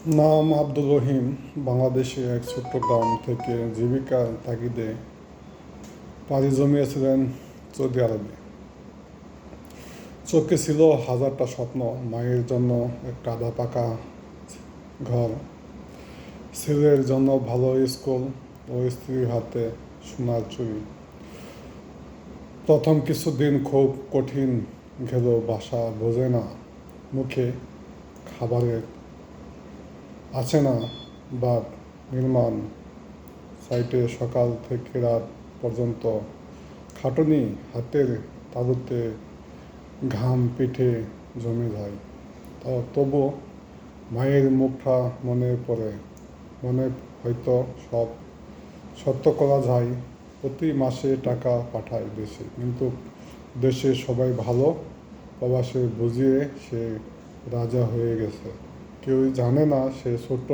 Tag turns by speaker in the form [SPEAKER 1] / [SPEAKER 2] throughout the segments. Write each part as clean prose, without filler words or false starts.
[SPEAKER 1] নাম আব্দুল রহিম। বাংলাদেশে এক ছোট্ট গ্রাম থেকে জীবিকার তাগিদে পাড়ি জমিয়েছিলেন সৌদি আরবে। চোখে ছিল হাজারটা স্বপ্ন, মায়ের জন্য একটা আধা পাকা ঘর, ছেলের জন্য ভালো স্কুল ও স্ত্রীর হাতে সোনার চুড়ি। প্রথম কিছুদিন খুব কঠিন গেল। ভাষা বোঝে না, মুখে খাবারের আছে না বা নির্মাণ সাইটে সকাল থেকে রাত পর্যন্ত খাটুনি, হাতের তালুতে ঘাম পিঠে জমে যায়। তবু মায়ের মুখটা মনে পড়ে, মনে হয়তো সব সত্য করা যায়। প্রতি মাসে টাকা পাঠায় দেশে, কিন্তু দেশে সবাই ভালো, প্রবাসে বুঝিয়ে সে রাজা হয়ে গেছে। কেউই জানে না সে ছোট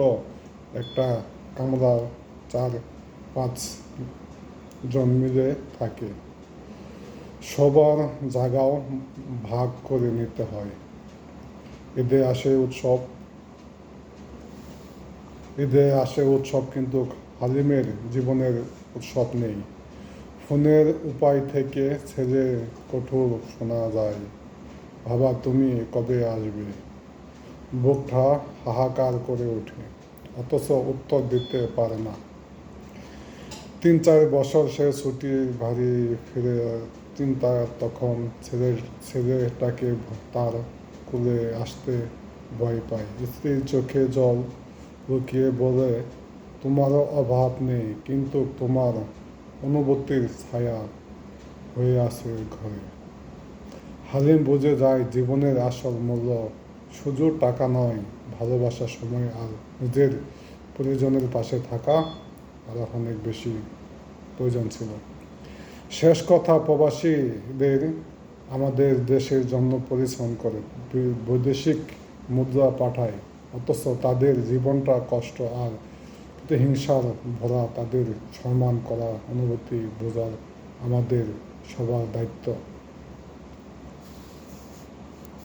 [SPEAKER 1] একটা কামরার 4-5 জন মিলে থাকে। সবার জায়গাও ভাগ করে নিতে হয়। ঈদে আসে উৎসব ঈদে আসে উৎসব, কিন্তু হালিমের জীবনের উৎসব নেই। ফোনের উপায় থেকে ছেলে কঠোর শোনা যায়, বাবা তুমি কবে আসবে। বুকটা হাহাকার করে ওঠে, অথচ উত্তর দিতে পারে না। 3-4 বছর সে ছুটি বাড়ি ফিরে চিন্তা, তখন ছেলেটাকে তার কোলে আসতে ভয় পায়। স্ত্রীর চোখে জল লুকিয়ে বলে, তোমারও অভাব নেই, কিন্তু তোমার অনুভূতির ছায়া হয়ে আছে ঘরে। হালিম বুঝে যায় জীবনের আসল মূল্য শুধু টাকা নয়, ভালোবাসা, সময় আর নিজের পরিজনের পাশে থাকা আরও অনেক বেশি প্রয়োজন ছিল। শেষ কথা, প্রবাসীদের আমাদের দেশের জন্য পরিশ্রম করে, বৈদেশিক মুদ্রা পাঠায়, অথচ তাদের জীবনটা কষ্ট আর প্রতিহিংসার ভরা। তাদের সম্মান করা, অনুভূতি বোঝার আমাদের সবার দায়িত্ব।